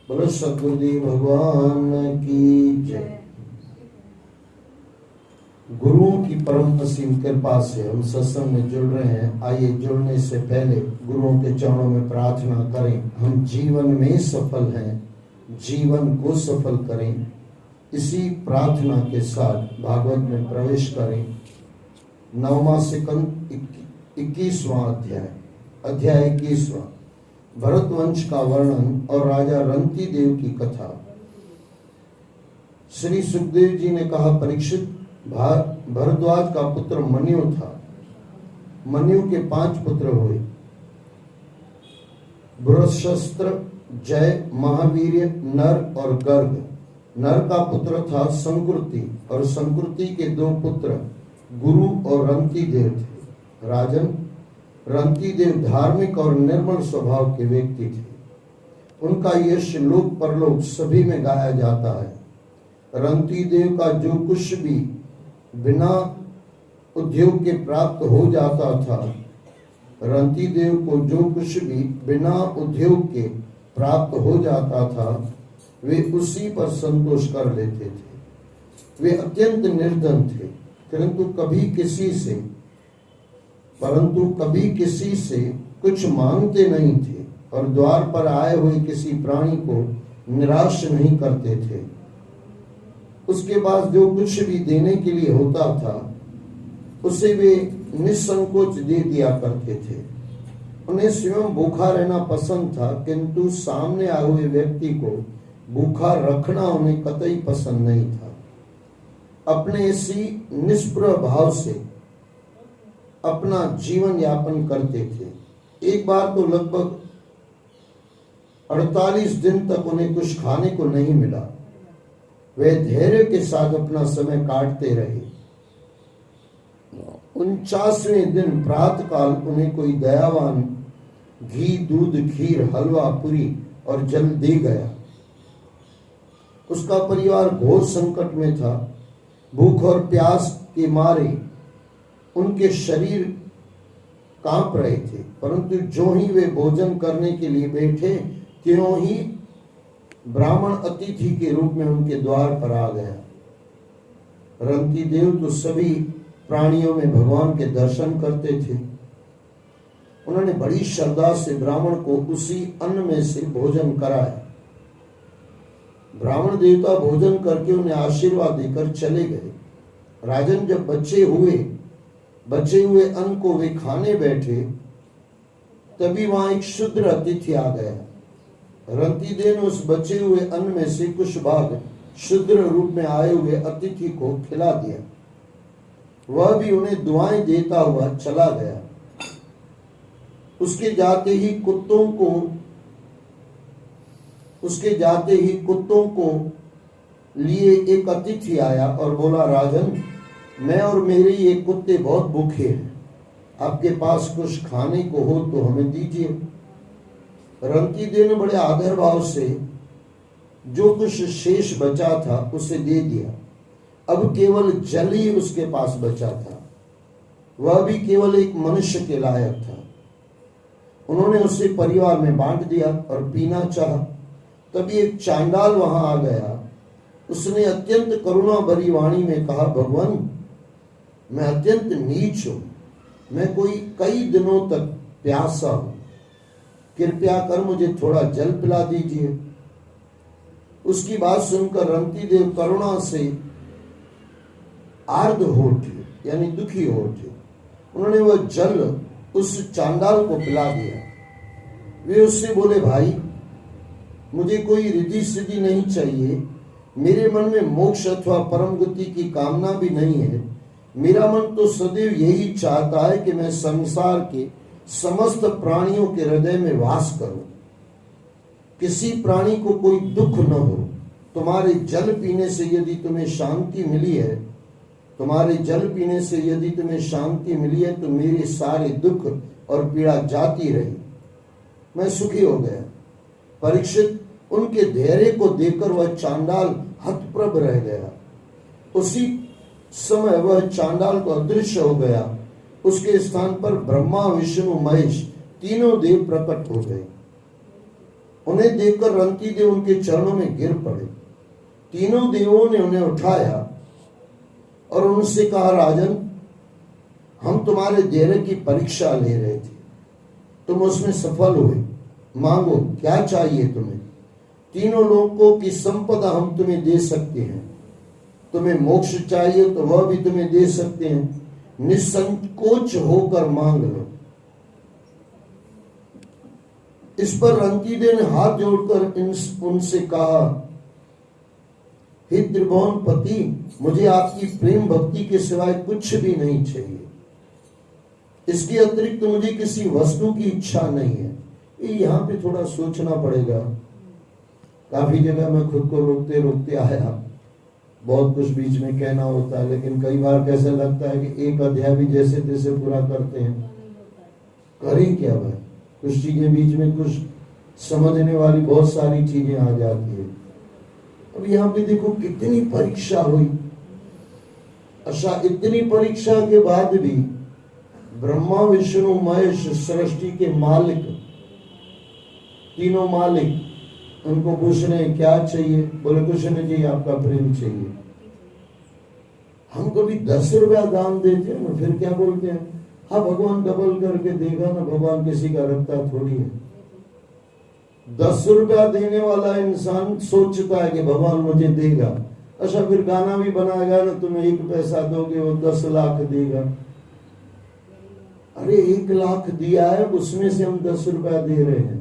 बोलो सद्गुरुदेव भगवान की जय। गुरुओं की परम असीम कृपा से हम सत्संग में जुड़ रहे हैं। आइए जुड़ने से पहले गुरुओं के चरणों में प्रार्थना करें। हम जीवन में सफल हैं, जीवन को सफल करें। इसी प्रार्थना के साथ भागवत में प्रवेश करें। 9वां सिकंद 21वां अध्याय 21वां भरतवंश का वर्णन और राजा रंती देव की कथा। श्री सुखदेव जी ने कहा, परीक्षित, भरद्वाज का पुत्र मन्यु था। मन्यु के 5 पुत्र हुए, बृहस्पत्र, जय, महावीर्य, नर और गर्ग। नर का पुत्र था संकृति और संकृति के 2 पुत्र गुरु और रंती देव थे। राजन, रंती देव धार्मिक और निर्मल स्वभाव के व्यक्ति थे। उनका यश लोक परलोक सभी में गाया जाता है। रंती देव का जो कुछ भी बिना उद्योग के प्राप्त हो जाता था, रंती देव को जो कुछ भी बिना उद्योग के प्राप्त हो जाता था, वे उसी पर संतोष कर लेते थे। वे अत्यंत निर्धन थे, परंतु कभी किसी से कुछ मांगते नहीं थे और द्वार पर आए हुए किसी प्राणी को निराश नहीं करते थे। उसके बाद जो कुछ भी देने के लिए होता था, उसे वे निसंकोच दे दिया करते थे। उन्हें स्वयं भूखा रहना पसंद था, किंतु सामने आए हुए व्यक्ति को भूखा रखना उन्हें कतई पसंद नहीं था। अपने इसी निष्प्रह भाव से अपना जीवन यापन करते थे। एक बार तो लगभग 48 दिन तक उन्हें कुछ खाने को नहीं मिला। वे धैर्य के साथ अपना समय काटते रहे। 49वें दिन प्रातःकाल उन्हें कोई दयावान घी, दूध, खीर, हलवा, पूरी और जल दे गया। उसका परिवार घोर संकट में था। भूख और प्यास के मारे उनके शरीर कांप रहे थे, परंतु जो ही वे भोजन करने के लिए बैठे, त्यों ही ब्राह्मण अतिथि के रूप में उनके द्वार पर आ गया। रंती देव तो सभी प्राणियों में भगवान के दर्शन करते थे। उन्होंने बड़ी श्रद्धा से ब्राह्मण को उसी अन्न में से भोजन कराया। ब्राह्मण देवता भोजन करके उन्हें आशीर्वाद देकर चले गए। राजन, जब बचे हुए अन्न को वे खाने बैठे, तभी वहां एक शूद्र अतिथि आ गया। रंती देव ने उस बचे हुए अन्न में से कुछ भाग शूद्र रूप में आए हुए अतिथि को खिला दिया। वह भी उन्हें दुआएं देता हुआ चला गया। उसके जाते ही कुत्तों को लिए एक अतिथि आया और बोला, राजन, मैं और मेरे ये कुत्ते बहुत भूखे हैं। आपके पास कुछ खाने को हो तो हमें दीजिए। रंती देव ने बड़े आदर भाव से जो कुछ शेष बचा था उसे दे दिया। अब केवल जल ही उसके पास बचा था, वह भी केवल एक मनुष्य के लायक था। उन्होंने उसे परिवार में बांट दिया और पीना चाहा। तभी एक चांडाल वहां आ गया। उसने अत्यंत करुणा भरी वाणी में कहा, भगवान, मैं अत्यंत नीच हूं। मैं कई दिनों तक प्यासा हूं। कृपया कर मुझे थोड़ा जल पिला दीजिए। उसकी बात सुनकर रंती देव करुणा से आर्द्र हो उठे, यानी दुखी हो उठे। उन्होंने वह जल उस चांडाल को पिला दिया। वे उससे बोले, भाई, मुझे कोई रिद्धि सिद्धि नहीं चाहिए। मेरे मन में मोक्ष अथवा परम गति की कामना भी नहीं है। मेरा मन तो सदैव यही चाहता है कि मैं संसार के समस्त प्राणियों के हृदय में वास करूं, किसी प्राणी को कोई दुख न हो। तुम्हारे जल पीने से यदि तुम्हें शांति मिली है, तो मेरे सारे दुख और पीड़ा जाती रही। मैं सुखी हो गया। परीक्षित, उनके धैर्य को देखकर वह चांडाल हतप्रभ रह गया। उसी समय वह चांडाल तो अदृश्य हो गया। उसके स्थान पर ब्रह्मा, विष्णु, महेश तीनों देव प्रकट हो गए। उन्हें देखकर रंती देव उनके चरणों में गिर पड़े। तीनों देवों ने उन्हें उठाया और उनसे कहा, राजन, हम तुम्हारे धैर्य की परीक्षा ले रहे थे, तुम उसमें सफल हुए। मांगो, क्या चाहिए तुम्हें? तीनों लोगों की संपदा हम तुम्हें दे सकते हैं। तुम्हें मोक्ष चाहिए तो वह भी तुम्हें दे सकते हैं। निसंकोच होकर मांग लो। इस पर रंतीदेव ने हाथ जोड़कर उनसे कहा, हे त्रिभुवन पति, मुझे आपकी प्रेम भक्ति के सिवाय कुछ भी नहीं चाहिए। इसके अतिरिक्त मुझे किसी वस्तु की इच्छा नहीं है। यहाँ पे थोड़ा सोचना पड़ेगा। काफी जगह मैं खुद को रोकते रोकते आया, बहुत कुछ बीच में कहना होता है, लेकिन कई बार कैसा लगता है कि एक अध्याय भी जैसे तैसे पूरा करते हैं। करें क्या भाई, कुछ चीजें बीच में कुछ समझने वाली बहुत सारी चीजें आ जाती है। अब यहाँ पे देखो कितनी परीक्षा हुई। अच्छा, इतनी परीक्षा के बाद भी ब्रह्मा विष्णु महेश सृष्टि के मालिक, तीनों मालिक, उनको पूछ रहे हैं क्या चाहिए? बोले कुछ नहीं चाहिए, आपका प्रेम चाहिए। हम कभी 10 रुपया दान देते हैं ना, फिर क्या बोलते हैं, हाँ भगवान डबल करके देगा ना, भगवान किसी का रखता थोड़ी है। 10 रुपया देने वाला इंसान सोचता है कि भगवान मुझे देगा। अच्छा, फिर गाना भी बनाएगा ना, तुम्हें 1 पैसा दोगे वो 10 लाख देगा। अरे 1 लाख दिया है, उसमें से हम 10 रुपया दे रहे हैं।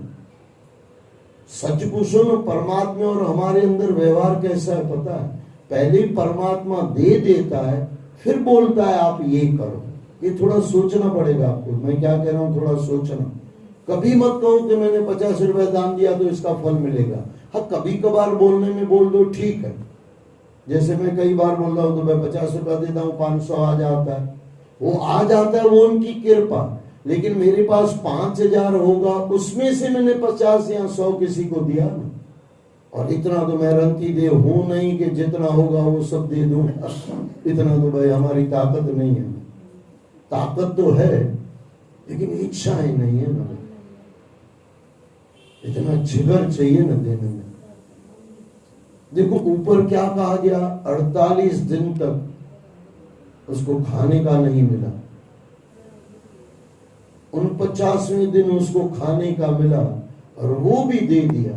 सच पूछो ना, परमात्मा और हमारे अंदर व्यवहार कैसा है पता है? पहले परमात्मा दे देता है, फिर बोलता है आप ये करो। ये थोड़ा सोचना पड़ेगा आपको। मैं क्या कह रहा हूँ, थोड़ा सोचना। कभी मत कहो कि मैंने 50 रुपए दान दिया तो इसका फल मिलेगा। हाँ, कभी कभार बोलने में बोल दो, ठीक है। जैसे मैं कई बार बोल रहा हूँ तो मैं 50 रुपया देता हूँ, 500 आ जाता है। वो आ जाता है, वो उनकी कृपा। लेकिन मेरे पास 5000 होगा, उसमें से मैंने 50 या 100 किसी को दिया ना। और इतना तो मैं रंती देव हूं नहीं कि जितना होगा वो सब दे दूंगा। इतना तो भाई हमारी ताकत नहीं है। ताकत तो है लेकिन इच्छाएं नहीं है ना। इतना जिगर चाहिए ना देने में। देखो ऊपर क्या कहा गया, 48 दिन तक उसको खाने का नहीं मिला, 49वें दिन उसको खाने का मिला और वो भी दे दिया।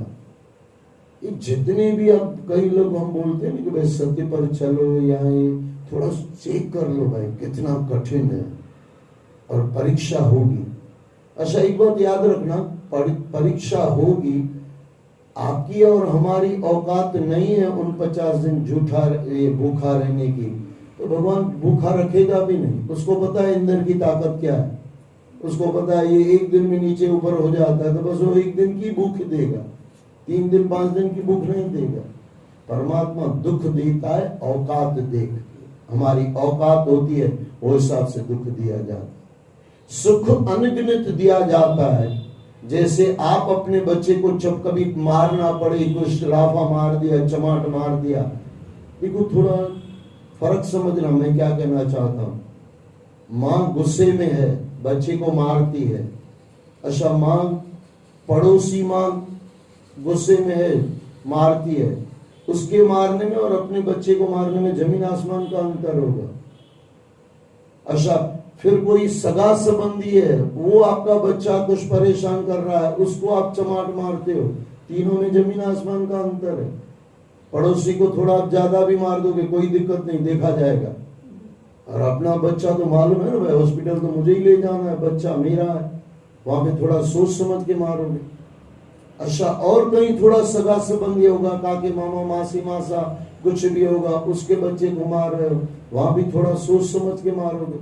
ये जितने भी अब कई लोग हम बोलते हैं कि भाई सत्य पर चलो या ये थोड़ा चेक कर लो भाई कितना कठिन है और परीक्षा होगी। अच्छा एक बात याद रखना, परीक्षा होगी, आपकी और हमारी औकात नहीं है उन 50 दिन भूखा रहने की। तो भगवान भूखा रखेगा भी नहीं। उसको पता है इंद्र की ताकत क्या है, उसको पता है ये 1 दिन में नीचे ऊपर हो जाता है तो बस वो 1 दिन की भूख देगा, 3 दिन 5 दिन की भूख नहीं देगा। परमात्मा दुख देता है औकात देख के। हमारी औकात होती है वो हिसाब से दुख दिया जाता है। सुख अनगिनत दिया जाता है। जैसे आप अपने बच्चे को जब कभी मारना पड़े, कुछ लाफा मार दिया, चमाट मार दिया, देखो थोड़ा फर्क समझना मैं क्या कहना चाहता हूँ। माँ गुस्से में है, बच्चे को मारती है। अच्छा माँ, पड़ोसी माँ गुस्से में है, मारती है, उसके मारने में और अपने बच्चे को मारने में जमीन आसमान का अंतर होगा। अच्छा फिर कोई सगा संबंधी है, वो आपका बच्चा कुछ परेशान कर रहा है, उसको आप चमाट मारते हो, तीनों में जमीन आसमान का अंतर है। पड़ोसी को थोड़ा ज्यादा भी मार दोगे कोई दिक्कत नहीं, देखा जाएगा। और अपना बच्चा तो मालूम है ना भाई, हॉस्पिटल तो मुझे ही ले जाना है, बच्चा मेरा है, वहां पे थोड़ा सोच समझ के मारोगे। अच्छा और कहीं थोड़ा सगा संबंधी होगा, काके मामा मासी मासा कुछ भी होगा, उसके बच्चे को मार रहे हो, वहां भी थोड़ा सोच समझ के मारोगे।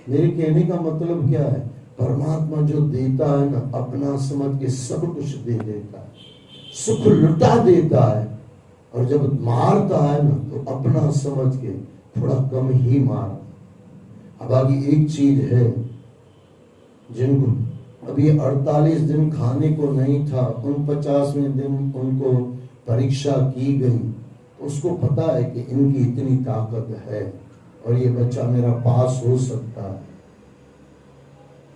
मेरे कहने का मतलब क्या है, परमात्मा जो देता है ना अपना समझ के सब कुछ दे देता है, सुख लुटा देता है। और जब मारता है ना तो अपना समझ के थोड़ा कम ही मार। अब आगे एक चीज है, जिनको अभी 48 दिन खाने को नहीं था, 49वें दिन उनको परीक्षा की गई, उसको पता है कि इनकी इतनी ताकत है और ये बच्चा मेरा पास हो सकता है।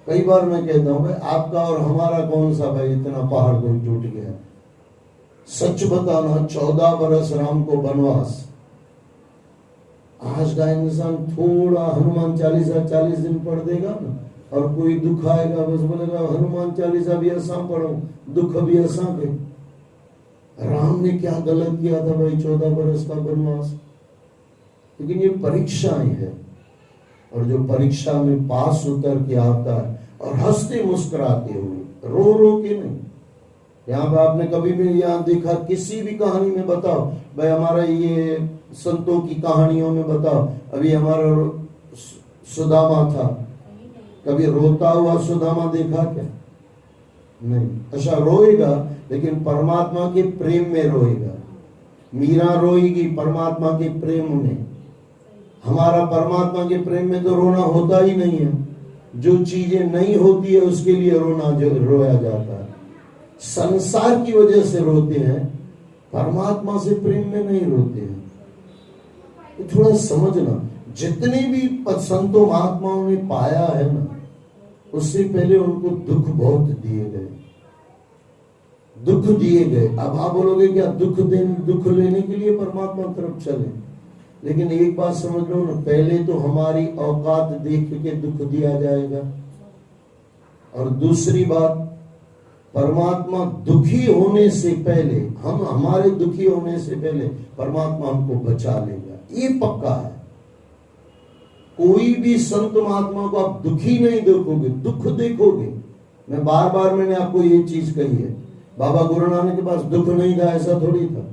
कई बार मैं कहता हूँ भाई आपका और हमारा कौन सा भाई इतना पहाड़ कोई टूट गया। सच बताना, 14 बरस राम को वनवास, आज का इंसान थोड़ा हनुमान चालीसा 40 दिन पढ़ देगा ना, और कोई दुख आएगा बस बोलेगा हनुमान चालीसा भी ऐसा पढ़ो, दुख भी ऐसा के। राम ने क्या गलत किया था भाई 14 बरस का वनवास। लेकिन ये परीक्षाएं है, और जो परीक्षा में पास उतर के आता है और हंसते मुस्कुराते हुए, रो रो के नहीं। यहाँ पे आपने कभी भी यहाँ देखा किसी भी कहानी में बताओ भाई, हमारा ये संतों की कहानियों में बताओ, अभी हमारा सुदामा था, कभी रोता हुआ सुदामा देखा क्या? नहीं। अच्छा रोएगा लेकिन परमात्मा के प्रेम में रोएगा। मीरा रोएगी परमात्मा के प्रेम में। हमारा परमात्मा के प्रेम में तो रोना होता ही नहीं है। जो चीजें नहीं होती है उसके लिए रोना जो रोया जाता है। संसार की वजह से रोते हैं, परमात्मा से प्रेम में नहीं रोते हैं। तो थोड़ा समझना, जितने भी संतों महात्माओं ने पाया है ना, उससे पहले उनको दुख बहुत दिए गए, दुख दिए गए। अब आप बोलोगे क्या दुख लेने के लिए परमात्मा तरफ चले? लेकिन एक बात समझ लो ना, पहले तो हमारी औकात देख के दुख दिया जाएगा, और दूसरी बात परमात्मा दुखी होने से पहले, हमारे दुखी होने से पहले परमात्मा हमको बचा लेगा, ये पक्का है। कोई भी संत महात्मा को आप दुखी नहीं देखोगे, दुख देखोगे। मैं बार बार मैंने आपको ये चीज कही है, बाबा गुरु नानक के पास दुख नहीं था ऐसा थोड़ी था,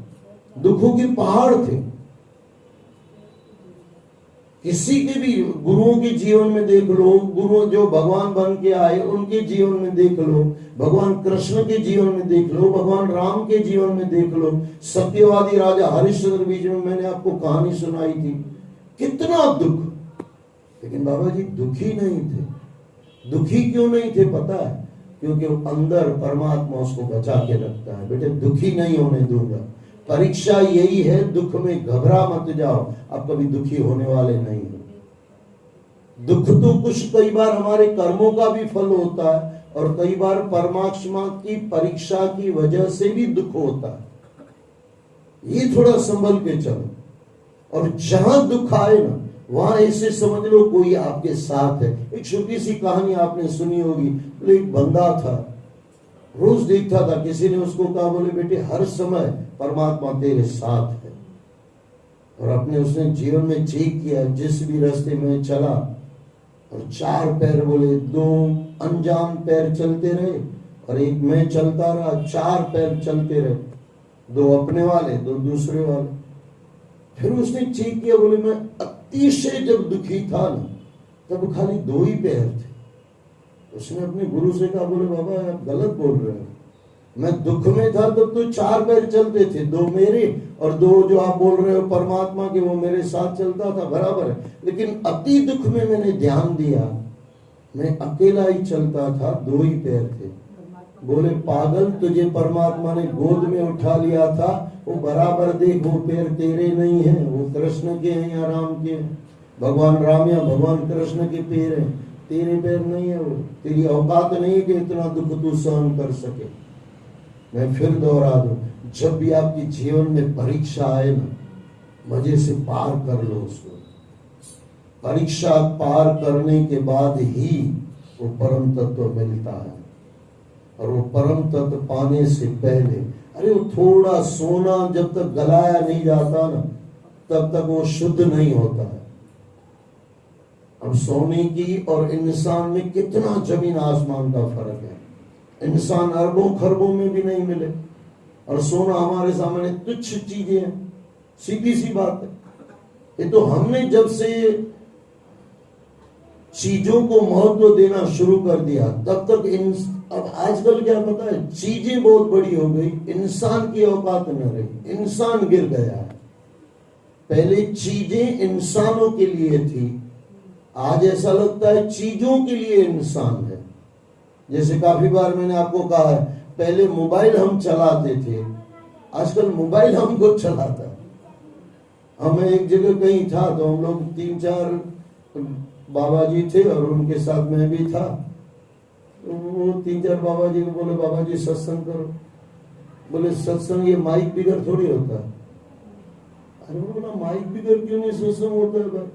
दुखों के पहाड़ थे। किसी के भी गुरुओं के जीवन में देख लो, गुरु जो भगवान बन के आए उनके जीवन में देख लो, भगवान कृष्ण के जीवन में देख लो, भगवान राम के जीवन में देख लो, सत्यवादी राजा हरिश्चंद्र बीच में मैंने आपको कहानी सुनाई थी, कितना दुख। लेकिन बाबा जी दुखी नहीं थे। दुखी क्यों नहीं थे पता है? क्योंकि वो अंदर परमात्मा उसको बचा के रखता है। बेटे दुखी नहीं होने दूंगा। परीक्षा यही है, दुख में घबरा मत जाओ, आप कभी दुखी होने वाले नहीं हो। दुख तो कुछ कई बार हमारे कर्मों का भी फल होता है, और कई बार परमात्मा की परीक्षा की वजह से भी दुख होता है। ये थोड़ा संभल के चलो, और जहां दुख आए ना वहां ऐसे समझ लो कोई आपके साथ है। एक छोटी सी कहानी आपने सुनी होगी, एक बंदा था, रोज देखता था, किसी ने उसको कहा बोले बेटे हर समय परमात्मा तेरे साथ है। और अपने उसने जीवन में चेक किया, जिस भी रास्ते में चला, और 4 पैर बोले, 2 अनजान पैर चलते रहे और एक मैं चलता रहा, 4 पैर चलते रहे, 2 अपने वाले 2 दूसरे वाले। फिर उसने चेक किया, बोले मैं अतिशय जब दुखी था ना तब खाली 2 ही पैर थे। उसने अपने गुरु से कहा, बोले बाबा आप गलत बोल रहे हो, मैं दुख में था तब तो 4 पैर चलते थे, 2 मेरे और 2 जो आप बोल रहे हो परमात्मा के, वो मेरे साथ चलता था, बराबर है। लेकिन अति दुख में मैंने ध्यान दिया, मैं अकेला ही चलता था, 2 ही पैर थे। बोले पागल, तुझे परमात्मा ने गोद में उठा लिया था, वो बराबर देख, वो पैर तेरे नहीं है, वो कृष्ण के हैं या राम के हैं। भगवान राम या भगवान कृष्ण के पैर हैं, तेरे पैर नहीं है। वो तेरी औकात नहीं है कि इतना दुख तू सहन कर सके। मैं फिर दोहरा दूं, जब भी आपके जीवन में परीक्षा आए ना, मजे से पार कर लो उसको। परीक्षा पार करने के बाद ही वो परम तत्व मिलता है, और वो परम तत्व पाने से पहले, अरे वो थोड़ा सोना जब तक गलाया नहीं जाता ना तब तक वो शुद्ध नहीं होता है। अब सोने की और इंसान में कितना जमीन आसमान का फर्क है। इंसान अरबों खरबों में भी नहीं मिले, और सोना हमारे सामने तुच्छ चीजें हैं, सीधी सी बात है। ये तो हमने जब से चीजों को महत्व देना शुरू कर दिया तब तक अब आजकल क्या पता है, चीजें बहुत बड़ी हो गई, इंसान की औकात न रही, इंसान गिर गया है। पहले चीजें इंसानों के लिए थी, आज ऐसा लगता है चीजों के लिए इंसान है। जैसे काफी बार मैंने आपको कहा है, पहले मोबाइल हम चलाते थे, आजकल मोबाइल हमको चलाता है। हम एक जगह कहीं था तो हम लोग 3-4 बाबा जी थे और उनके साथ मैं भी था, वो 3-4 बाबा जी को बोले, बाबा जी सत्संग करो। बोले सत्संग ये माइक बिगर थोड़ी होता है। अरे बोला माइक बिगर क्यों नहीं सत्संग होता है भाई?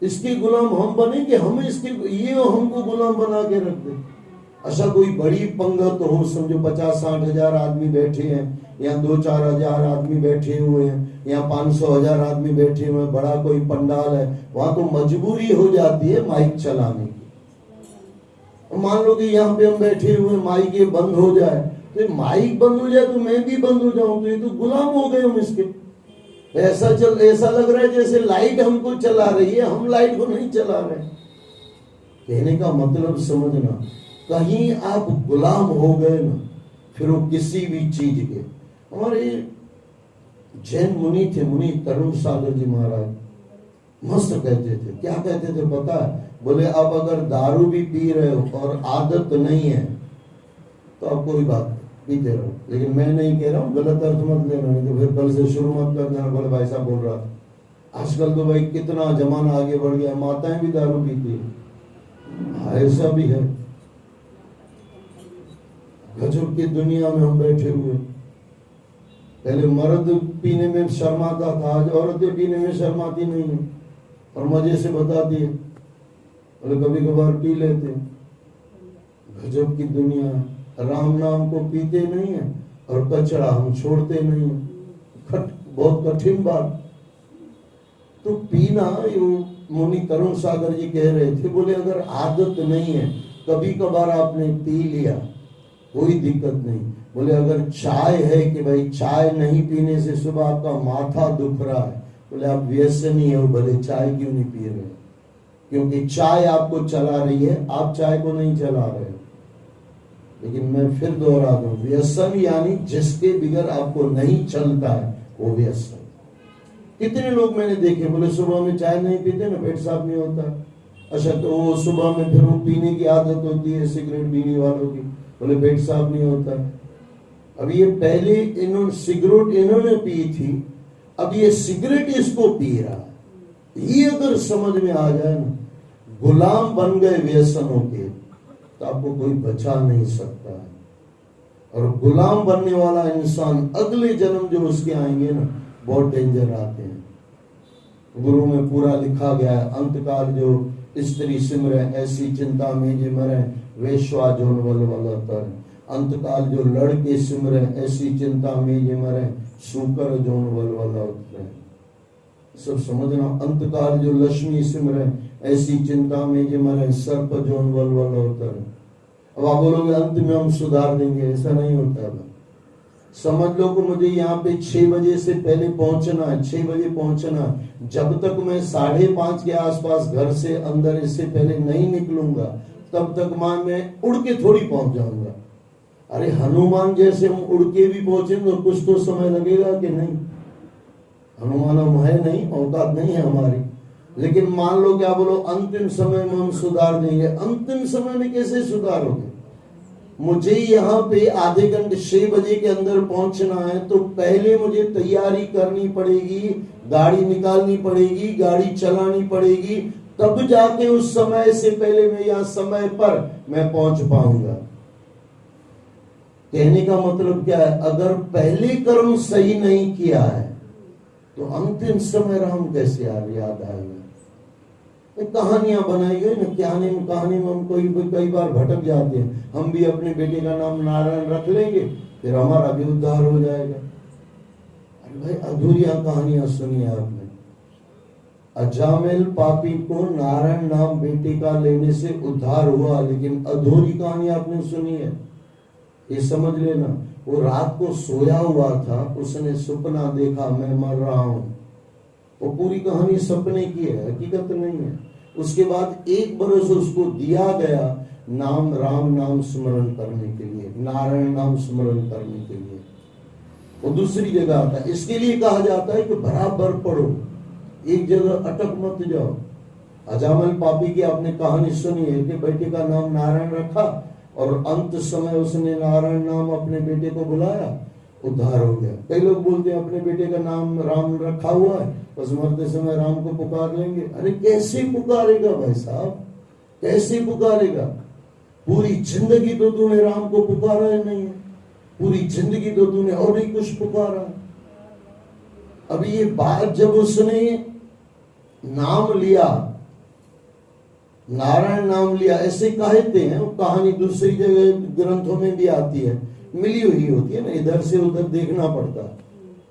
इसके गुलाम हम बने कि हम इसके, ये हमको गुलाम बना के रख दे। अच्छा कोई बड़ी पंगत हो, समझो 50-60 हजार आदमी बैठे हैं, या 2-4 हजार आदमी बैठे हुए हैं, या 500-1000 आदमी बैठे हुए हैं, बड़ा कोई पंडाल है, वहां तो मजबूरी हो जाती है माइक चलाने की। मान लो कि यहाँ पे हम बैठे हुए, माइक ये बंद हो जाए, तो माइक बंद हो जाए तो मैं भी बंद हो जाऊं, तो ये तो गुलाम हो गए हम इसके। ऐसा लग रहा है जैसे लाइट हमको चला रही है, हम लाइट को नहीं चला रहे। कहने का मतलब समझना, कहीं आप गुलाम हो गए ना, फिर वो किसी भी चीज के। हमारे जैन मुनि थे, मुनि तरुण सागर जी महाराज, मस्त कहते थे। क्या कहते थे पता है? बोले आप अगर दारू भी पी रहे हो और आदत नहीं है तो आप कोई बात पीते रहो, लेकिन मैं नहीं कह रहा हूँ, गलत अर्थ मत लेना, नहीं तो फिर कल से शुरू मत कर देना। बोले भाई साहब बोल रहा था। आजकल तो भाई कितना जमाना आगे बढ़ गया, माताएं भी दारू पीती है, ऐसा भी है। गजब की दुनिया में हम बैठे हुए। पहले मर्द पीने में शर्माता था, आज औरतें पीने में शर्माती नहीं है और मजे से बताती है। बोले कभी कभार पी लेते। गजब की दुनिया है। राम नाम को पीते नहीं है और कचरा हम छोड़ते नहीं है। बहुत कठिन बात। तो पीना, मुनि तरुण सागर जी कह रहे थे, बोले अगर आदत नहीं है, कभी कभार आपने पी लिया, कोई दिक्कत नहीं। बोले अगर चाय है कि भाई चाय नहीं पीने से सुबह आपका माथा दुख रहा है, बोले आप व्यसनी हो, भले चाय क्यों नहीं पी रहे, क्योंकि चाय आपको चला रही है, आप चाय को नहीं चला रहे। लेकिन मैं फिर दोहरा दूं, व्यसन यानी जिसके बिगर आपको नहीं चलता है वो व्यसन। कितने लोग मैंने देखे, बोले सुबह में चाय नहीं पीते ना, पेट साफ नहीं होता। अच्छा तो वो सुबह में फिर वो पीने की आदत होती है सिगरेट बीड़ी वालों की, बोले पेट साफ नहीं होता। अब ये पहले इन्होंने सिगरेट इन्होंने पी थी, अब ये सिगरेट इसको पी रहा है। ये अगर समझ में आ जाए ना, गुलाम बन गए व्यसनों के, तो आपको कोई बचा नहीं सकता है। और गुलाम बनने वाला इंसान अगले जन्म जो उसके आएंगे ना, बहुत डेंजर आते हैं। गुरु में पूरा लिखा गया है, अंतकाल जो स्त्री सिमरे ऐसी चिंता में जे मरे, वेश्वा जोन वल तर। अंतकाल जो लड़के सिमरे ऐसी चिंता में जे मरे, सूकर जोन वल उतरे। सब समझना, अंतकाल जो लक्ष्मी सिमरे ऐसी चिंता में जे मरे, सर्प जोन वल उतरे। अब आप बोलोगे अंत में हम सुधार देंगे, ऐसा नहीं होता है। समझ लो कि मुझे यहाँ पे 6 बजे से पहले पहुंचना है, 6 बजे पहुंचना। जब तक मैं 5:30 के आसपास घर से अंदर इससे पहले नहीं निकलूंगा, तब तक मैं उड़ के थोड़ी पहुंच जाऊंगा। अरे हनुमान जैसे हम उड़ के भी पहुंचेंगे तो कुछ तो समय लगेगा कि नहीं। हनुमान हम है नहीं, औकात नहीं है हमारी। लेकिन मान लो क्या बोलो अंतिम समय में हम सुधार देंगे, अंतिम समय में कैसे सुधारोगे? मुझे यहाँ पे आधे घंटे 6 बजे के अंदर पहुंचना है, तो पहले मुझे तैयारी करनी पड़ेगी, गाड़ी निकालनी पड़ेगी, गाड़ी चलानी पड़ेगी, तब जाके उस समय से पहले मैं यहाँ समय पर मैं पहुंच पाऊंगा। कहने का मतलब क्या है, अगर पहले कर्म सही नहीं किया है तो अंतिम समय राम कैसे याद आएगा? कहानियां बनाई गई ना, कहानी में हम कई बार भटक जाते हैं। हम भी अपने बेटे का नाम नारायण रख लेंगे, फिर हमारा भी उद्धार हो जाएगा। अरे भाई अधूरिया कहानियां सुनी है आपने। अजामिल पापी को नारायण नाम बेटे का लेने से उद्धार हुआ, लेकिन अधूरी कहानी आपने सुनी है। ये समझ लेना, वो रात को सोया हुआ था, उसने सपना देखा मैं मर रहा हूं। वो पूरी कहानी सपने की है, हकीकत नहीं है। उसके बाद 1 बरस उसको दिया गया नाम, राम नाम स्मरण करने के लिए, नारायण नाम स्मरण करने के लिए। वो दूसरी जगह आता है। इसके लिए कहा जाता है कि बराबर पढ़ो, एक जगह अटक मत जाओ। अजामिल पापी की आपने कहानी सुनी है कि बेटे का नाम नारायण रखा और अंत समय उसने नारायण नाम अपने बेटे को बुलाया, उद्धार हो गया। कई लोग बोलते हैं अपने बेटे का नाम राम रखा हुआ है, बस मरते समय राम को पुकार लेंगे। अरे कैसे पुकारेगा भाई साहब, कैसे पुकारेगा? पूरी जिंदगी तो तूने राम को पुकारा ही नहीं है, पूरी जिंदगी तो तूने और ही कुछ पुकारा। अब ये बात जब उसने नाम लिया, नारायण नाम लिया, ऐसे कहते हैं, कहानी दूसरी जगह ग्रंथों में भी आती है, मिली हुई होती है ना, इधर से उधर देखना पड़ता है।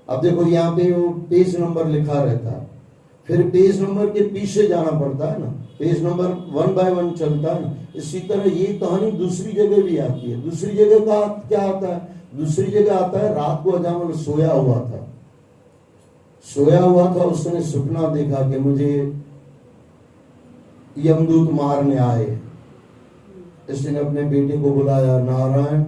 अब देखो यहाँ पे वो पेज नंबर लिखा रहता है, फिर पेज नंबर के पीछे जाना पड़ता है ना, पेज नंबर 1 बाय 1 चलता है ना। इसी तरह ये कहानी दूसरी जगह भी आती है। दूसरी जगह का क्या आता है? दूसरी जगह आता है, रात को अजामल सोया हुआ था, उसने सपना देखा कि मुझे यमदूत मारने आए। इसने अपने बेटे को बुलाया, नारायण,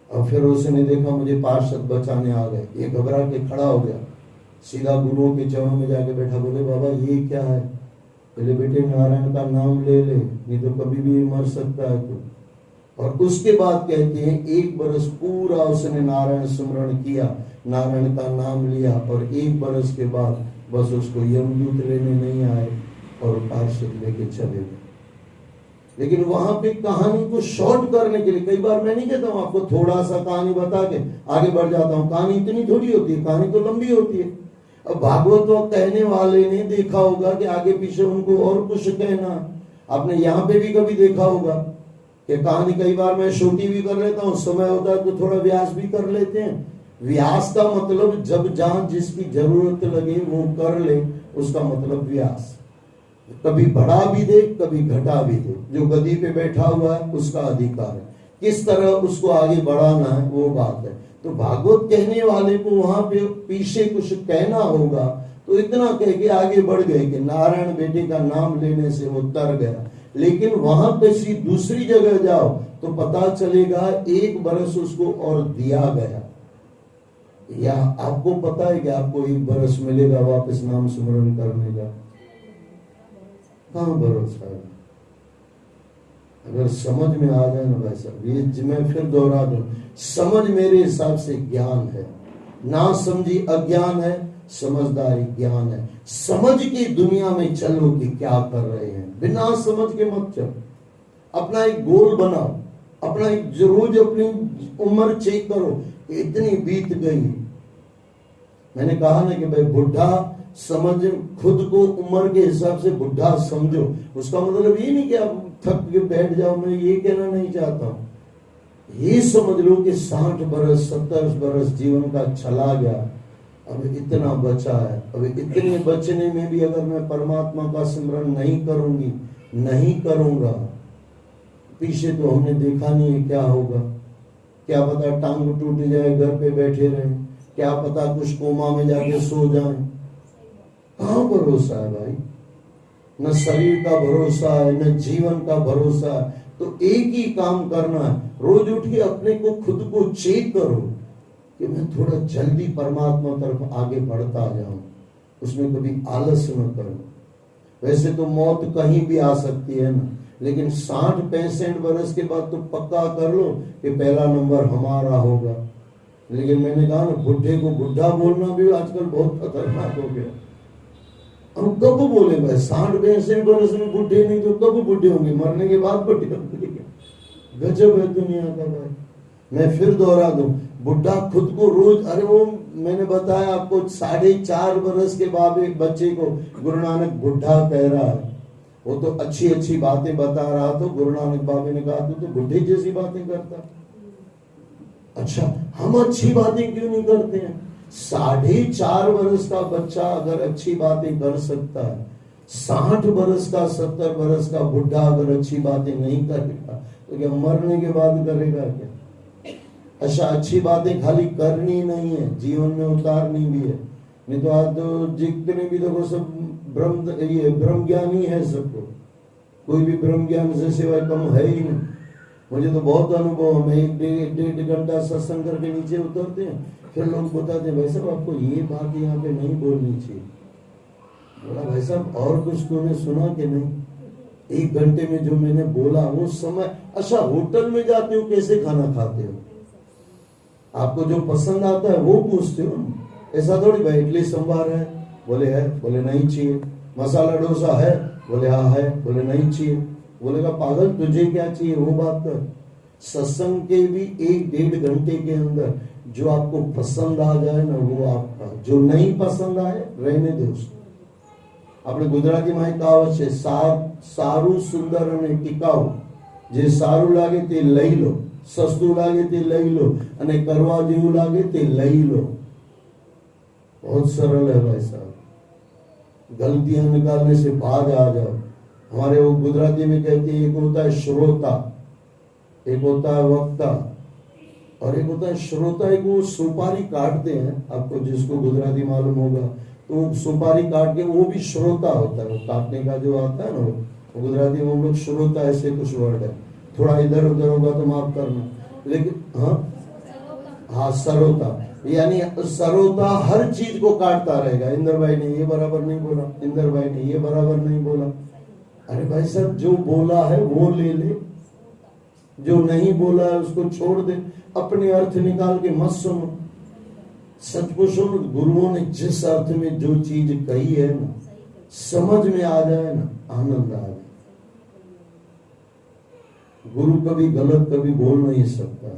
और फिर उसने देखा मुझे पार्षद बचाने आ गए। ये घबरा के खड़ा हो गया, सीधा गुरुओं के चरणों में जाके बैठा। बोले बाबा ये क्या है? बोले बेटे नारायण का नाम ले ले, नहीं तो कभी भी मर सकता है तू। और उसके बाद कहते हैं 1 बरस पूरा उसने नारायण स्मरण किया, नारायण का नाम लिया, और 1 बरस के बाद बस उसको यमदूत लेने नहीं आए और पार्षद लेके चले गए। लेकिन वहां पे कहानी को शॉर्ट करने के लिए, कई बार मैं नहीं कहता हूं आपको थोड़ा सा कहानी बता के आगे बढ़ जाता हूं, कहानी इतनी थोड़ी होती है, कहानी तो लंबी होती है। अब भागवत कहने वाले ने देखा होगा कि आगे पीछे उनको और कुछ कहना। आपने यहाँ पे भी कभी देखा होगा कि कहानी कई बार मैं छोटी भी कर लेता हूँ, समय होता है तो थोड़ा व्यास भी कर लेते हैं। व्यास का मतलब जब जहां जिसकी जरूरत लगे वो कर ले, उसका मतलब व्यास। कभी बढ़ा भी दे, कभी घटा भी दे, जो गद्दी पे बैठा हुआ है उसका अधिकार है, किस तरह उसको आगे बढ़ाना है वो बात है। तो भागवत कहने वाले को वहां पे पीछे कुछ कहना होगा, तो इतना कह के आगे बढ़ गए कि नारायण बेटे का नाम लेने से वो तर गया। लेकिन वहां पे दूसरी जगह जाओ तो पता चलेगा 1 बरस उसको और दिया गया। या आपको पता है कि आपको 1 बरस मिलेगा वापस नाम स्मरण करने का? कहां भरोसा है? अगर समझ में आ जाए ना भाई साहब, ये मैं फिर दोहरा दूं, समझ मेरे हिसाब से ज्ञान है, ना समझी अज्ञान है, समझदारी ज्ञान है। समझ की दुनिया में चलो कि क्या कर रहे हैं, बिना समझ के मत चलो। अपना एक गोल बनाओ, अपना एक रोज अपनी उम्र चेक करो, इतनी बीत गई। मैंने कहा ना कि भाई बुढ़ा समझ, खुद को उम्र के हिसाब से बुढ़ा समझो। उसका मतलब ये नहीं कि आप थक के बैठ जाओ, मैं ये कहना नहीं चाहता हूं। ये समझ लो कि 60 बरस 70 बरस जीवन का चला गया, अब इतना बचा है। अब इतने बचने में भी अगर मैं परमात्मा का स्मरण नहीं करूंगी, नहीं करूंगा, पीछे तो हमने देखा नहीं है क्या होगा। क्या पता टांग टूट जाए, घर पे बैठे रहे, क्या पता कुछ कोमा में जाके सो जाए। कहां भरोसा है भाई? न शरीर का भरोसा है, न जीवन का भरोसा है। तो एक ही काम करना है, रोज उठ के अपने को खुद को चेक करो कि मैं थोड़ा जल्दी परमात्मा तरफ आगे बढ़ता जाऊं, उसमें कभी आलस न करो। वैसे तो मौत कहीं भी आ सकती है ना, लेकिन 60-65 वर्ष के बाद तो पक्का कर लो कि पहला नंबर हमारा होगा। लेकिन मैंने कहा ना, बुढ़े को बुढ़ा बोलना भी आजकल बहुत खतरनाक हो गया। हम कब बोले भाई? 60-65 वर्ष में बुढ़े नहीं तो कब बुढ़े होंगे? मरने के बाद बुढ़े होंगे। गजब है दुनिया का भाई। मैं फिर दोहरा दूं, बुढ़ा खुद को रोज, अरे वो मैंने बताया आपको 4.5 वर्ष के बाद एक बच्चे को गुरु नानक बुढ़ा कह रहा है। वो तो अच्छी अच्छी बातें बता रहा था। गुरु नानक बाबा ने कहा तू तो बुढ़े जैसी बातें करता। अच्छा, हम अच्छी बातें क्यों नहीं करते हैं? 4.5 वर्ष का बच्चा अगर अच्छी बातें कर सकता है, 60 वर्ष का 70 वर्ष का बुढ़ा अगर अच्छी बातें नहीं करेगा तो क्या मरने के बाद करेगा क्या? अच्छा, अच्छी बातें खाली करनी नहीं है, जीवन में उतारनी भी है। नहीं तो आज तो जितने भी देखो सब ब्रह्म ज्ञानी है सबको, कोई भी ब्रह्म ज्ञान से सिवाय कम है ही नहीं। मुझे तो बहुत अनुभव, मैं 1-1.5 घंटा सत्संग करके नीचे उतरते हैं, फिर लोग बताते हैं भाई साहब आपको ये बात यहाँ पे नहीं बोलनी चाहिए। बोला भाई साहब और कुछ तूने सुना कि नहीं? 1 घंटे में जो मैंने बोला वो समय। अच्छा, होटल में जाते हो कैसे खाना खाते हो? आपको जो पसंद आता है वो पूछते हो, ऐसा थोड़ी भाई इडली सांभर है, बोले है, बोले नहीं चाहिए। मसाला डोसा है, बोले हाँ है, बोले नहीं चाहिए। बोलेगा पागल तुझे क्या चाहिए वो बात कर। सत्संग के भी 1-1.5 घंटे के अंदर जो आपको पसंद आ जाए ना वो आपका, जो नहीं पसंद आए रहने दो उसको। આપણે ગુજરાતીમાં એક કહાવત છે, સારું સુંદર અને ટિકાઉ, જે સારું લાગે તે લઈ લો, સસ્તું લાગે તે લઈ लो, અને કરવા જેવું લાગે તે લઈ लो। बहुत सरल है भाई साहब, गलतियां निकालने से बाज आ जाओ। हमारे वो गुजराती में कहते हैं, एक होता है श्रोता, एक होता है वक्ता, और एक होता है श्रोता। एक वो सुपारी काटते हैं, आपको जिसको गुजराती मालूम होगा तो सुपारी काट के वो भी श्रोता होता है। वो काटने का जो आता है ना वो गुजराती में हम लोग श्रोता ऐसे कुछ वर्ड है, थोड़ा इधर उधर होगा तो माफ करना, लेकिन हाँ सरोता, यानी सरोता हर चीज को काटता रहेगा। इंदर भाई ने ये बराबर नहीं बोला, इंदर भाई ने ये बराबर नहीं बोला। अरे भाई साहब जो बोला है वो ले ले, जो नहीं बोला है उसको छोड़ दे, अपने अर्थ निकाल के मत सुनो। सच पूछो, गुरुओं ने जिस अर्थ में जो चीज कही है ना, समझ में आ जाए ना, आनंद आ जाए। गुरु कभी गलत कभी बोल नहीं सकता,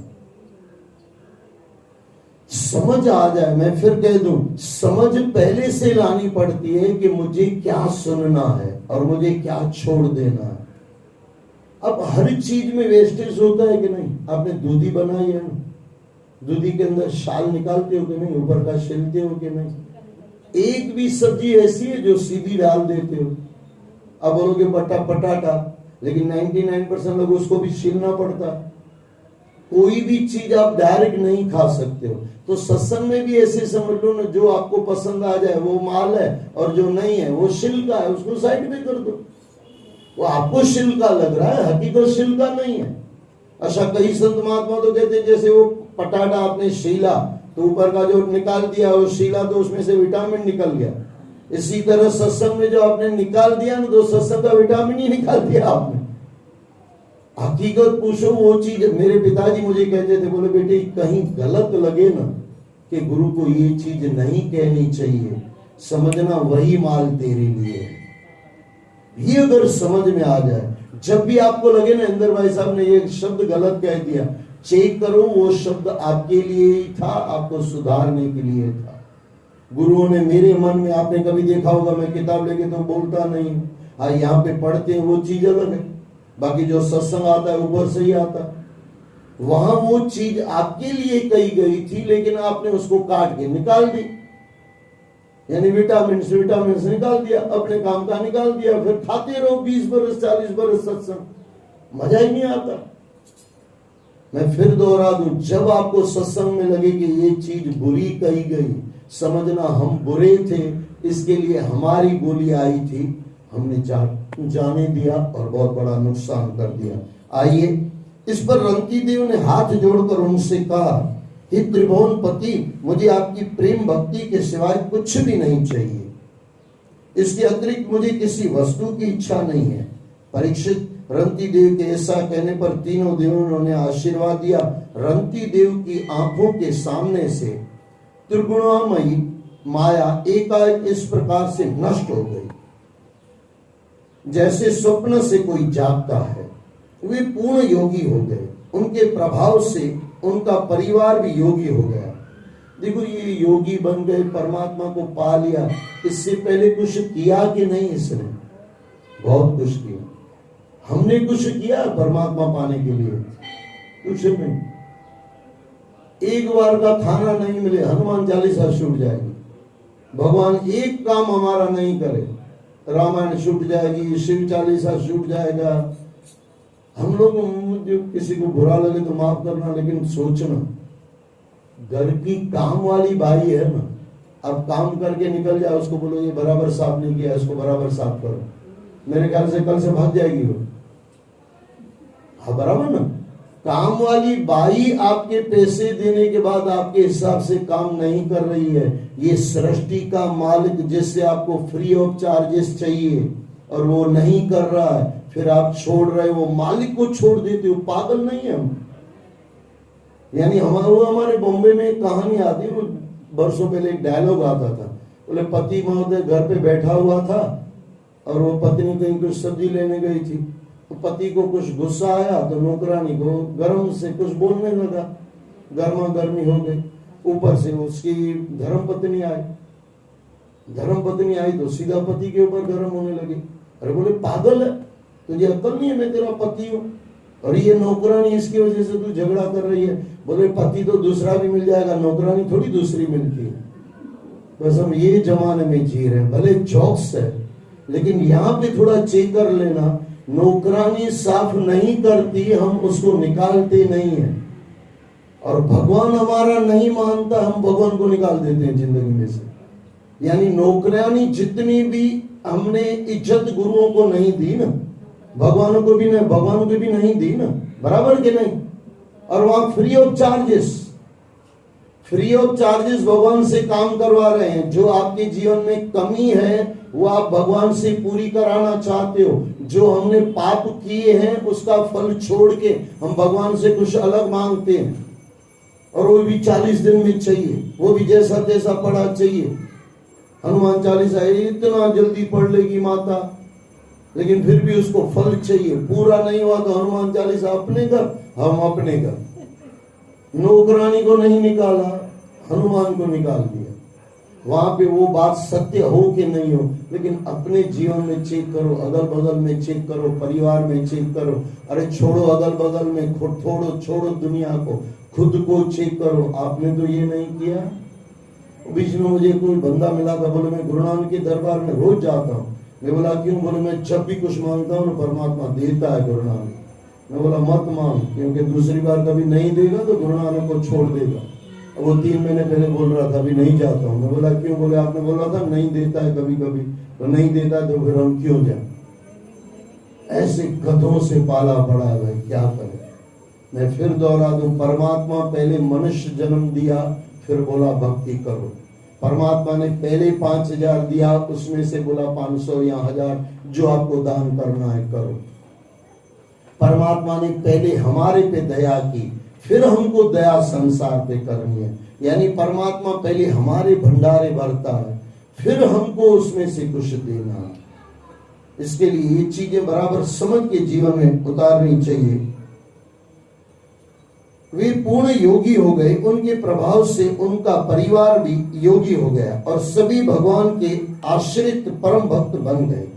समझ आ जाए। मैं फिर कह दूं, समझ पहले से लानी पड़ती है कि मुझे क्या सुनना है और मुझे क्या छोड़ देना है। अब हर चीज में वेस्टेज होता है कि नहीं? आपने दूधी बनाई है ना, दूधी के अंदर शाल निकालते हो कि नहीं, ऊपर का छिलते हो कि नहीं? एक भी सब्जी ऐसी है जो सीधी डाल देते हो। अब बोलोगे पटाटा, लेकिन 99% लोग उसको भी छीलना पड़ता। कोई भी चीज आप डायरेक्ट नहीं खा सकते हो। तो सत्संग में भी ऐसे समझ लो ना, जो आपको पसंद आ जाए वो माल है, और जो नहीं है वो छिलका है, उसको साइड में कर दो। वो आपको छिलका लग रहा है, हकीकत छिलका नहीं है। अच्छा, कई संत महात्मा तो कहते हैं जैसे वो पटाटा आपने छीला तो ऊपर का जो निकाल दिया वो छीला तो उसमें से विटामिन निकल गया। इसी तरह सत्संग में जो आपने निकाल दिया ना, तो सत्संग का विटामिन ही निकाल दिया आपने। हकीकत पूछो वो चीज। मेरे पिताजी मुझे कहते थे, बोले बेटे कहीं गलत लगे ना कि गुरु को ये चीज नहीं कहनी चाहिए, समझना वही माल तेरे लिए है। ये अगर समझ में आ जाए, जब भी आपको लगे ना इंदर भाई साहब ने ये शब्द गलत कह दिया, चेक करो वो शब्द आपके लिए ही था, आपको सुधारने के लिए था। गुरुओं ने मेरे मन में, आपने कभी देखा होगा मैं किताब लेके तो बोलता नहीं, हाँ यहाँ पे पढ़ते हैं वो चीज अलग है, बाकी जो सत्संग आता है ऊपर से ही आता है। वहां वो चीज आपके लिए कही गई थी, लेकिन आपने उसको काट के निकाल दी, यानी विटामिन से निकाल दिया, अपने काम का निकाल दिया। फिर खाते रहो 20 बरस 40 बरस सत्संग, मजा ही नहीं आता। मैं फिर दोहरा दूं, जब आपको सत्संग में लगे कि ये चीज बुरी कही गई, समझना हम बुरे थे, इसके लिए हमारी गोली आई थी, हमने जाने दिया और बहुत बड़ा नुकसान कर दिया। आइए, इस पर रंती देव ने हाथ जोड़कर उनसे कहा, हे त्रिभुवन पति, मुझे आपकी प्रेम भक्ति के सिवाय कुछ भी नहीं चाहिए। इसके अतिरिक्त मुझे किसी वस्तु की इच्छा नहीं है। परीक्षित, रंती देव के ऐसा कहने पर तीनों देवों ने आशीर्वाद दिया। रंती देव की आंखों के सामने से त्रिगुणामयी माया एकाएक इस प्रकार से नष्ट हो गई, जैसे स्वप्न से कोई जागता है। वे पूर्ण योगी हो गए। उनके प्रभाव से उनका परिवार भी योगी हो गया। देखो, ये योगी बन गए, परमात्मा को पा लिया। इससे पहले कुछ किया कि नहीं? इसने बहुत कुछ किया। हमने कुछ किया परमात्मा पाने के लिए? कुछ नहीं। एक बार का खाना नहीं मिले, हनुमान चालीसा छूट जाएगी। भगवान एक काम हमारा नहीं करे, रामायण छूट जाएगी, शिव चालीसा छूट जाएगा। हम लोग, जो किसी को बुरा लगे तो माफ करना, लेकिन सोचना, घर की काम वाली बाई है ना, अब काम करके निकल जाए, उसको बोलो ये बराबर साफ नहीं किया, इसको बराबर साफ करो, मेरे ख्याल से कल से भाग जाएगी वो। हाँ, बराबर ना। काम वाली बाई आपके पैसे देने के बाद आपके हिसाब से काम नहीं कर रही है। ये सृष्टि का मालिक जिससे आपको फ्री ऑफ चार्जेस चाहिए और वो नहीं कर रहा है, फिर आप छोड़ रहे हो, मालिक को छोड़ देते हो। पागल नहीं है हम। यानी हमारे बॉम्बे में एक कहानी आती है, बरसों पहले एक डायलॉग आता था, बोले पति महोदय घर पे बैठा हुआ था और वो पत्नी कहीं कुछ सब्जी लेने गई थी, पति को कुछ गुस्सा आया तो नौकरानी को गर्म से कुछ बोलने लगा, गर्मा गर्मी हो गई। ऊपर से उसकी धर्मपत्नी आई तो सीधा पति के ऊपर गर्म होने लगी। अरे बोले पागल है, तुझे अक्ल नहीं है, मैं तेरा पति हूँ और ये नौकरानी, इसकी वजह से तू झगड़ा कर रही है। बोले पति तो दूसरा भी मिल जाएगा, नौकरानी थोड़ी दूसरी मिलती है। बस हम ये जमाने में जी रहे हैं, भले चौक्स है लेकिन यहाँ पे थोड़ा चेक कर लेना, नौकरानी साफ नहीं करती, हम उसको निकालते नहीं है। और भगवान हमारा नहीं मानता, हम भगवान को निकाल देते हैं जिंदगी में से। यानी नौकरानी जितनी भी हमने इज्जत गुरुओं को नहीं दी ना, भगवानों को भी नहीं, भगवान को भी नहीं दी ना, बराबर के नहीं। और वहां फ्री ऑफ चार्जेस भगवान से काम करवा रहे हैं। जो आपके जीवन में कमी है वो आप भगवान से पूरी कराना चाहते हो। जो हमने पाप किए हैं उसका फल छोड़ के हम भगवान से कुछ अलग मांगते हैं, और वो भी 40 दिन में चाहिए, वो भी जैसा तैसा पढ़ा चाहिए। हनुमान चालीसा इतना जल्दी पढ़ लेगी माता, लेकिन फिर भी उसको फल चाहिए। पूरा नहीं हुआ तो हनुमान चालीसा अपने घर, हम अपने घर। नौकरानी को नहीं निकाला, हनुमान को निकाल दिया। वहां पे वो बात सत्य हो कि नहीं हो, लेकिन अपने जीवन में चेक करो, अगल बगल में चेक करो, परिवार में चेक करो। अरे छोड़ो अगल बगल में, छोड़ो दुनिया को, खुद को चेक करो। आपने तो ये नहीं किया। बीच में मुझे कोई बंदा मिला था, बोले मैं गुरु नानक के दरबार में रोज जाता हूँ। मैं बोला क्यों? बोले मैं जब भी कुछ मांगता हूँ परमात्मा देता है गुरु नानक। मैं बोला मत मांग, क्योंकि दूसरी बार कभी नहीं देगा तो गुरु नानक को छोड़ देगा। वो 3 महीने पहले बोल रहा था अभी नहीं जाता हूँ। मैं बोला क्यों? बोले आपने बोला था नहीं देता है कभी कभी, तो नहीं देता तो फिर हम क्यों जाए? ऐसे गधों से पाला पड़ा है भाई, क्या करें। मैं फिर दोहरा दूं, परमात्मा पहले मनुष्य जन्म दिया, फिर बोला भक्ति करो। परमात्मा ने पहले 5000 दिया, उसमें से बोला 500 या 1000 जो आपको दान करना है करो। परमात्मा ने पहले हमारे पे दया की, फिर हमको दया संसार पे करनी है। यानी परमात्मा पहले हमारे भंडारे भरता है, फिर हमको उसमें से कुछ देना है। इसके लिए ये चीजें बराबर समझ के जीवन में उतारनी चाहिए। वे पूर्ण योगी हो गए, उनके प्रभाव से उनका परिवार भी योगी हो गया और सभी भगवान के आश्रित परम भक्त बन गए।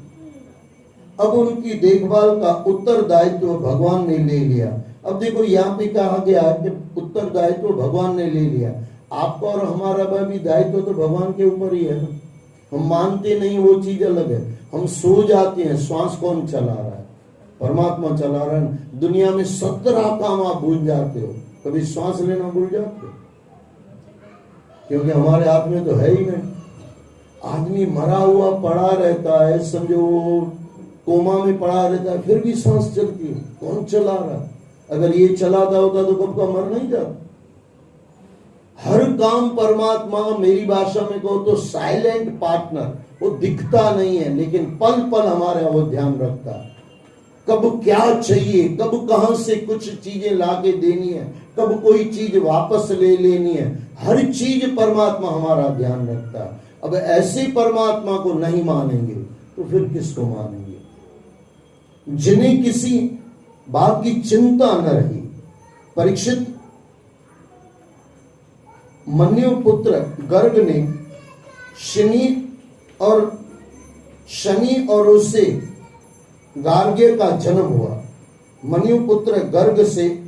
अब उनकी देखभाल का उत्तरदायित्व भगवान ने ले लिया। अब देखो यहाँ पे कहा गया कि उत्तरदायित्व भगवान ने ले लिया। आपका और हमारा भी दायित्व तो भगवान के ऊपर ही है ना। हम मानते नहीं, वो चीज अलग है। हम सो जाते हैं, श्वास कौन चला रहा है? परमात्मा चला रहा है। दुनिया में 17 काम आप भूल जाते हो, कभी श्वास लेना भूल जाते हो, क्योंकि हमारे हाथ में तो है ही नहीं। आदमी मरा हुआ पड़ा रहता है, समझो कोमा में पड़ा रहता है, फिर भी सांस चलती है। कौन चला रहा है? अगर ये चलाता होता तो कब का मर नहीं जाता। हर काम परमात्मा, मेरी भाषा में कहो तो साइलेंट पार्टनर, वो दिखता नहीं है लेकिन पल पल हमारा वो ध्यान रखता है। कब क्या चाहिए, कब कहां से कुछ चीजें लाके देनी है, कब कोई चीज वापस ले लेनी है, हर चीज परमात्मा हमारा ध्यान रखता है। अब ऐसे परमात्मा को नहीं मानेंगे तो फिर किसको मानेंगे? जिन्हें किसी बात की चिंता न रही। परीक्षित, मन्यु पुत्र गर्ग ने शनि और उससे गार्ग्य का जन्म हुआ। मन्यु पुत्र गर्ग से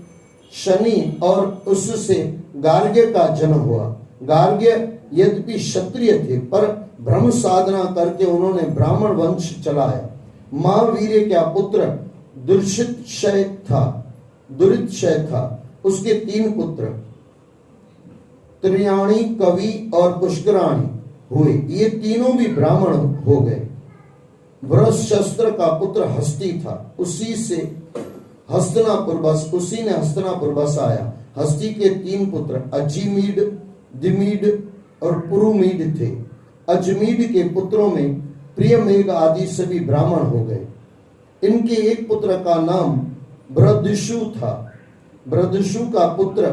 शनि और उससे गार्ग्य का जन्म हुआ। गार्ग्य यद्यपि क्षत्रिय थे पर ब्रह्म साधना करके उन्होंने ब्राह्मण वंश चलाया। महावीर का पुत्र दुरितशय था। उसके 3 पुत्र त्रियाणी, कवि और पुष्कराणी हुए। ये तीनों भी ब्राह्मण हो गए। वृषशस्त्र का पुत्र हस्ती था, उसी ने हस्तिनापुर बसाया। हस्ती के 3 पुत्र अजीमीड, दिमीड और पुरुमीड थे। अजमीड के पुत्रों में प्रियमेघ आदि सभी ब्राह्मण हो गए। इनके एक पुत्र का नाम बृहदृषु था। बृहदृषु का पुत्र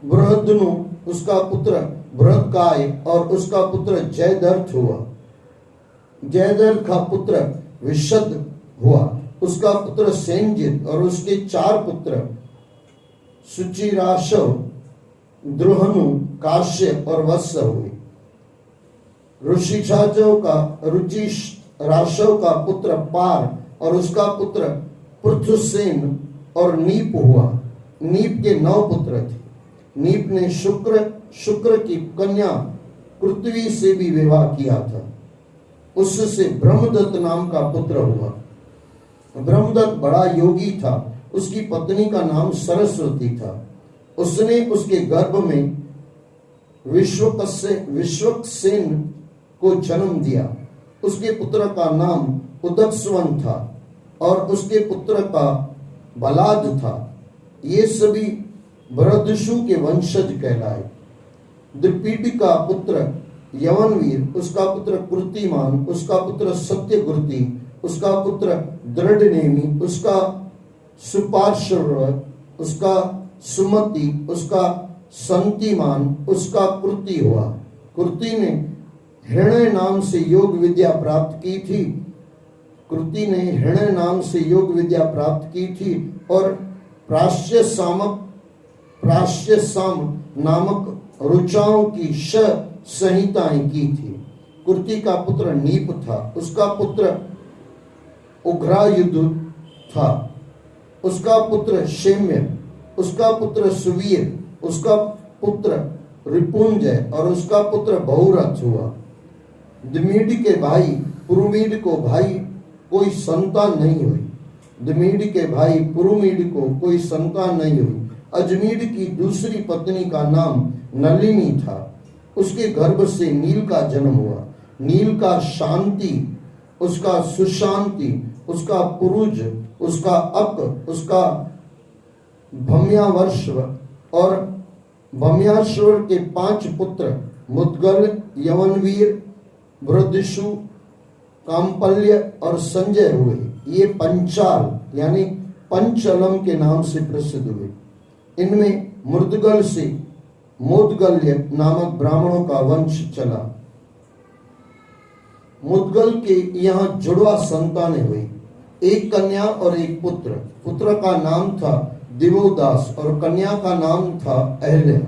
बृहदनु, उसका पुत्र बृहदकाय और उसका पुत्र जयद्रथ हुआ। जयद्रथ का पुत्र विशद हुआ, उसका पुत्र सेनजित और उसके 4 पुत्र सुचिराशव, द्रुहनु, काश्यप और वत्स हुए। रुचिराशव का पुत्र पार और उसका पुत्र पृथुसेन और नीप हुआ। नीप के 9 पुत्र थे। नीप ने शुक्र की कन्या कृत्वी से भी विवाह किया था। उससे ब्रह्मदत्त नाम का पुत्र हुआ। ब्रह्मदत्त बड़ा योगी था। उसकी पत्नी का नाम सरस्वती था। उसने उसके गर्भ में विश्वक्सेन को जन्म दिया। उसके पुत्र का नाम उदकस्वन था और उसके पुत्र का बलाद था। ये सभी भरतशु के वंशज कहलाए। द्रपीड का पुत्र यवनवीर, उसका पुत्र कृतिमान, उसका पुत्र सत्यगुर्ति, उसका पुत्र दृढ़नेमी, उसका सुपार्श्व, उसका सुमति, उसका संतिमान, उसका कृति हुआ। कृति ने हृणय नाम से योग विद्या प्राप्त की थी। कृति ने हृणय नाम से योग विद्या प्राप्त की थी और प्राश्यसाम नामक रुचाओं की संहिताएं की थी। कृति का पुत्र नीप था। उसका पुत्र उग्रायुध था। उसका पुत्र शेम्य, उसका पुत्र सुवीर, उसका पुत्र रिपुंजय और उसका पुत्र बहुरथ हुआ। दमीड के भाई पुरुमीड को कोई संतान नहीं हुई। दमीड के भाई पुरुमीड को कोई संतान नहीं हुई। अजमीड की दूसरी पत्नी का नाम नलिनी था। उसके गर्भ से नील का जन्म हुआ। नील का शांति, उसका सुशांति, उसका पुरुज, उसका अक, उसका भम्यावर्ष और भम्याश्वर के 5 पुत्र मुद्गल, यवनवीर, वृद्धशु, काम्पल्य और संजय हुए। ये पंचाल यानी पंचलम के नाम से प्रसिद्ध हुए। इनमें मुद्गल से मोदगल्य नामक ब्राह्मणों का वंश चला। मुद्गल के यहाँ जुड़वा संतानें हुई, एक कन्या और एक पुत्र। पुत्र का नाम था दिवोदास और कन्या का नाम था अहल्या।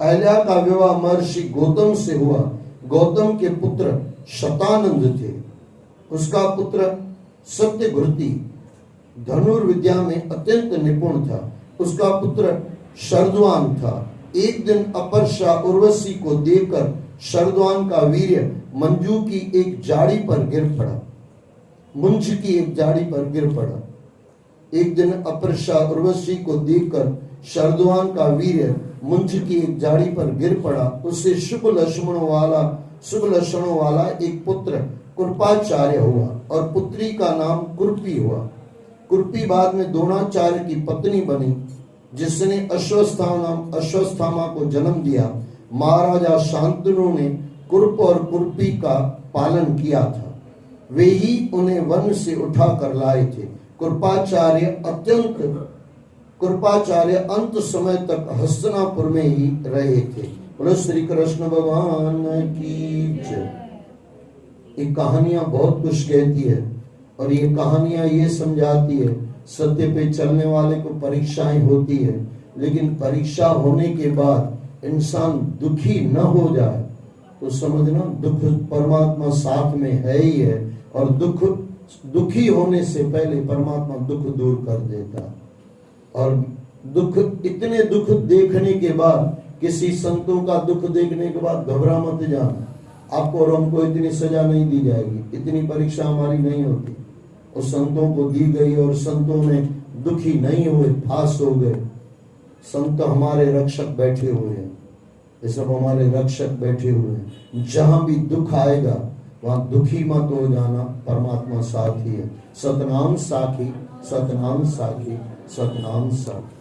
अहल्या का विवाह महर्षि गौतम से हुआ। गौतम के पुत्र शतानंद थे। उसका पुत्र सत्यघृति धनुर्विद्या में अत्यंत निपुण था। उसका पुत्र शरद्वान था। एक दिन अपर्षा उर्वशी को देखकर शरद्वान का वीर्य मंजू की एक जाड़ी पर गिर पड़ा। मुंज की एक जाड़ी पर गिर पड़ा। एक दिन अपर्षा उर्वशी को देखकर शरद्वान का वीर्य मुंज की एक जाड़ी पर गिर पड़ा। उससे शुभ लक्षणों वाला एक पुत्र कृपाचार्य हुआ और पुत्री का नाम कुर्पी हुआ। कुर्पी बाद में द्रोणाचार्य की पत्नी बनी, जिसने अश्वस्थामा को जन्म दिया। महाराजा शांतनु ने कुर्प और कुर्पी का पालन किया था। वे ही उन्हें वन से उठा कर लाए थे। कृपाचार्य अंत समय तक हस्तिनापुर में ही रहे थे। बोलो श्री कृष्ण भगवान की जय। ये कहानियां बहुत कुछ कहती है और ये कहानियां ये समझाती है सत्य पे चलने वाले को परीक्षाएं होती है, लेकिन परीक्षा होने के बाद इंसान दुखी न हो जाए तो समझना दुख परमात्मा साथ में है ही है। और दुखी होने से पहले परमात्मा दुख दूर कर देता। और इतने दुख देखने के बाद, किसी संतों का दुख देखने के बाद घबरा मत जाना। आपको और हमको इतनी सजा नहीं दी जाएगी, इतनी परीक्षा हमारी नहीं होती। और संतों को दी गई और संतों ने दुखी नहीं हुए, पास हो गए। संत हमारे रक्षक बैठे हुए हैं, ये सब हमारे रक्षक बैठे हुए हैं। जहां भी दुख आएगा वहां दुखी मत हो जाना, परमात्मा साथ ही है। सतनाम साखी, सतनाम साखी, सतनाम साखी।